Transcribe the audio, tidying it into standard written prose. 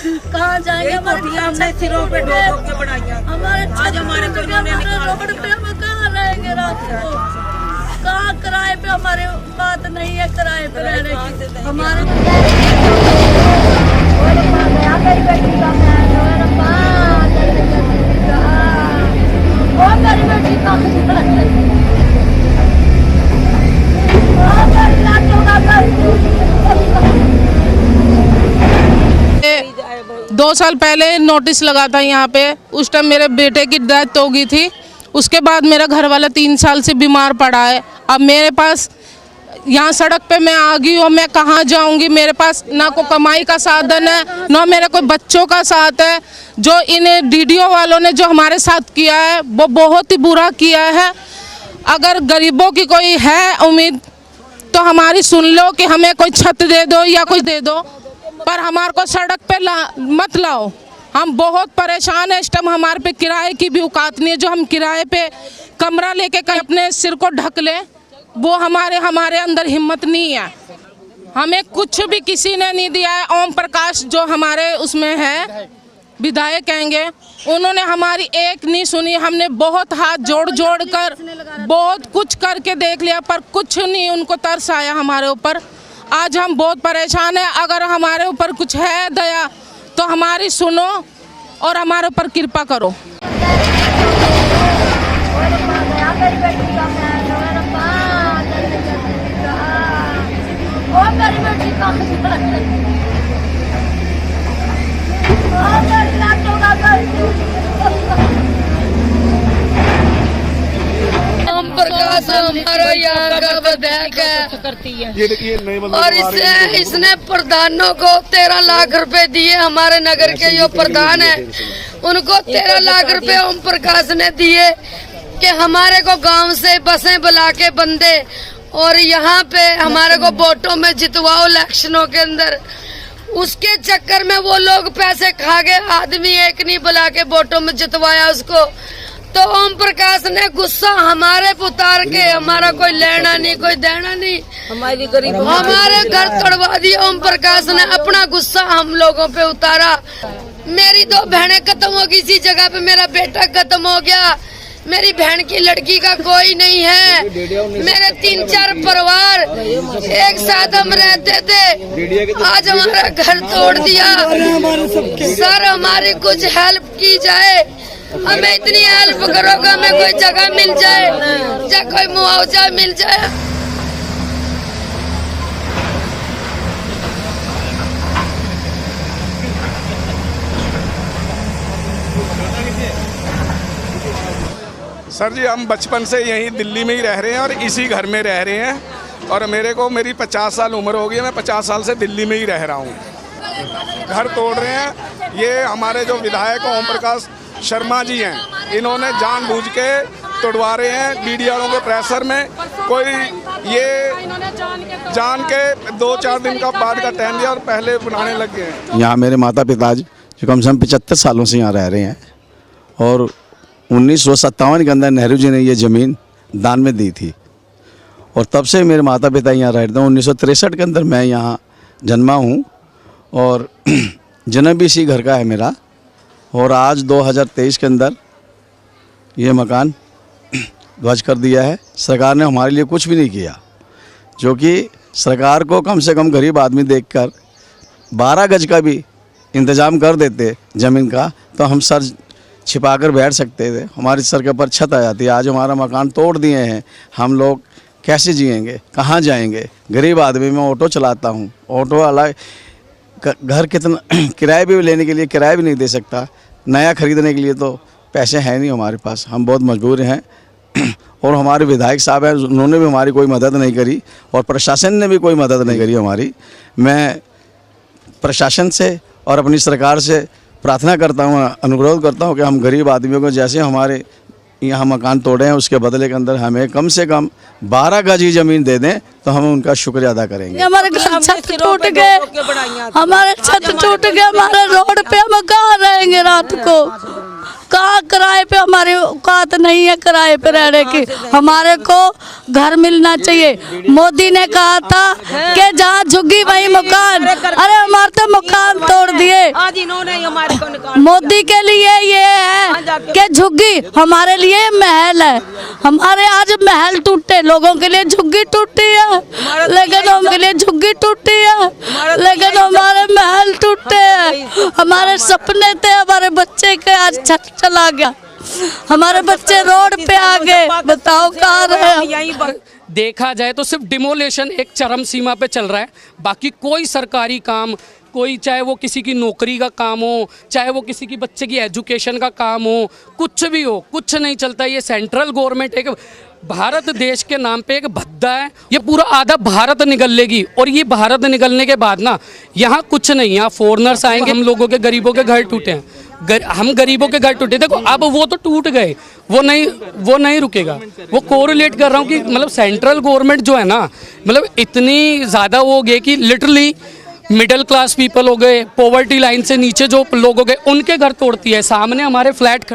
कहाँ जाएंगे? हमने सिरों पे ठोक के बनाई हमारे, आज हमारे रोड पे हम कहाँ रहेंगे रात को? कहाँ किराए पे? हमारे बात नहीं है किराए पे रहने की। हमारे दो साल पहले नोटिस लगा था यहाँ पे, उस टाइम मेरे बेटे की डेथ हो गई थी। उसके बाद मेरा घर वाला 3 साल से बीमार पड़ा है। अब मेरे पास यहाँ सड़क पे मैं आ गई हूँ, मैं कहाँ जाऊँगी? मेरे पास ना कोई कमाई का साधन है, ना मेरे कोई बच्चों का साथ है। जो इन डीडीओ वालों ने जो हमारे साथ किया है वो बहुत ही बुरा किया है। अगर गरीबों की कोई है उम्मीद तो हमारी सुन लो कि हमें कोई छत दे दो या कुछ दे दो, पर हमारे को सड़क पे मत लाओ। हम बहुत परेशान हैं इस टाइम। हमारे पे किराए की भी औकात नहीं है। जो हम किराए पे कमरा लेके कहीं अपने सिर को ढक लें, वो हमारे अंदर हिम्मत नहीं है। हमें कुछ भी किसी ने नहीं दिया है। ओम प्रकाश जो हमारे उसमें है विधायक कहेंगे, उन्होंने हमारी एक नहीं सुनी। हमने बहुत हाथ जोड़ कर बहुत कुछ करके देख लिया, पर कुछ नहीं उनको तरस आया हमारे ऊपर। आज हम बहुत परेशान हैं। अगर हमारे ऊपर कुछ है दया तो हमारी सुनो और हमारे ऊपर कृपा करो। ओम प्रकाश हमारा यहाँ का विधायक है और इसने प्रधानों को 13 लाख रुपए दिए। हमारे नगर के जो प्रधान है उनको 13 लाख रुपए ओम प्रकाश ने दिए कि हमारे को गांव से बसें बुला के बंदे और यहाँ पे हमारे को वोटों में जितवाओ इलेक्शनों के अंदर। उसके चक्कर में वो लोग पैसे खा गए। आदमी एक नहीं बुला के वोटों में जितवाया उसको। तो ओम प्रकाश ने गुस्सा हमारे पे उतार के, हमारा कोई लेना नहीं कोई देना नहीं, हमारे घर तोड़वा दिया। ओम प्रकाश ने अपना गुस्सा हम लोगों पे उतारा। मेरी 2 बहनें खत्म हो गई इसी जगह पे, मेरा बेटा खत्म हो गया, मेरी बहन की लड़की का कोई नहीं है। मेरे 3-4 परिवार एक साथ हम रहते थे, आज हमारा घर तोड़ दिया। सर हमारी कुछ हेल्प की जाए, हमें इतनी हेल्प करो कि हमें कोई जगह मिल जाए या कोई मुआवजा मिल जाए। सर जी हम बचपन से यहीं दिल्ली में ही रह रहे हैं और इसी घर में रह रहे हैं, और मेरी 50 साल उम्र हो गई है। मैं 50 साल से दिल्ली में ही रह रहा हूँ। घर तोड़ रहे हैं। ये हमारे जो विधायक ओम प्रकाश शर्मा जी हैं, इन्होंने जानबूझ के तोड़वा रहे हैं। मीडिया वालों के प्रेशर में कोई ये जान के 2-4 दिन का बाद का टाइम दिया और पहले बनाने लग गए हैं। यहाँ मेरे माता पिता जो कम से कम 75 सालों से यहाँ रह रहे हैं और 1957 के अंदर नेहरू जी ने ये ज़मीन दान में दी थी और तब से मेरे माता पिता यहाँ रहते हैं। 1963 के अंदर मैं यहाँ जन्मा हूँ और जन्म भी इसी घर का है मेरा। और आज 2023 के अंदर ये मकान ध्वस्त कर दिया है। सरकार ने हमारे लिए कुछ भी नहीं किया, जो कि सरकार को कम से कम गरीब आदमी देखकर 12 गज का भी इंतज़ाम कर देते ज़मीन का तो हम सर छिपा कर बैठ सकते थे, हमारे सर के ऊपर छत आ जाती है। आज हमारा मकान तोड़ दिए हैं, हम लोग कैसे जिएंगे, कहाँ जाएंगे? गरीब आदमी, मैं ऑटो चलाता हूँ, ऑटो वाला घर कितना किराए भी लेने के लिए किराया भी नहीं दे सकता, नया ख़रीदने के लिए तो पैसे हैं नहीं हमारे पास। हम बहुत मजबूर हैं और हमारे विधायक साहब हैं, उन्होंने भी हमारी कोई मदद नहीं करी और प्रशासन ने भी कोई मदद नहीं करी हमारी। मैं प्रशासन से और अपनी सरकार से प्रार्थना करता हूँ, अनुरोध करता हूँ कि हम गरीब आदमियों को जैसे हमारे यहाँ मकान तोड़े हैं उसके बदले के अंदर हमें कम से कम 12 गज ही ज़मीन दे दें तो हम उनका शुक्रिया अदा करेंगे। हमारे घर छत टूट गए, हमारे छत टूट गए, हमारे रोड पे हम कहाँ रहेंगे रात को? कहाँ किराए पे, हमारी औकात नहीं है किराए पे रहने की, हमारे को घर मिलना चाहिए। मोदी ने कहा था कि जहाँ झुग्गी वही मकान, अरे हमारे तो मकान तोड़ दिए। आज इन्होंने हमारे को निकाल मोदी के लिए ये है कि झुग्गी, हमारे लिए महल है, हमारे आज महल टूटे, लोगों के लिए झुग्गी टूटी है, लेकिन उनके लिए झुग्गी टूटी है, लेकिन हमारे महल टूटे हैं। हमारे सपने थे, हमारे बच्चे के आज छत चला गया, हमारे बच्चे रोड पे आ गए, बताओ कहाँ रहे। यहीं देखा जाए तो सिर्फ डिमोलेशन एक चरम सीमा पे चल रहा है, बाकी कोई सरकारी काम, कोई चाहे वो किसी की नौकरी का काम हो, चाहे वो किसी की बच्चे की एजुकेशन का काम हो, कुछ भी हो, कुछ नहीं चलता। ये सेंट्रल गवर्नमेंट एक भारत देश के नाम पे एक भद्दा है, ये पूरा आधा भारत निगल लेगी, और ये भारत निगलने के बाद ना यहाँ कुछ नहीं, यहाँ फॉरेनर्स आएंगे, हम लोगों के गरीबों के घर टूटे हैं, हम गरीबों के घर टूटे, देखो अब वो तो टूट गए, वो नहीं रुकेगा। वो कोरिलेट कर रहा हूँ कि मतलब सेंट्रल गवर्नमेंट जो है ना, मतलब इतनी ज़्यादा वो हो गई कि लिटरली मिडिल क्लास पीपल हो गए, पॉवर्टी लाइन से नीचे जो लोग हो गए, उनके घर तोड़ती है। सामने हमारे फ्लैट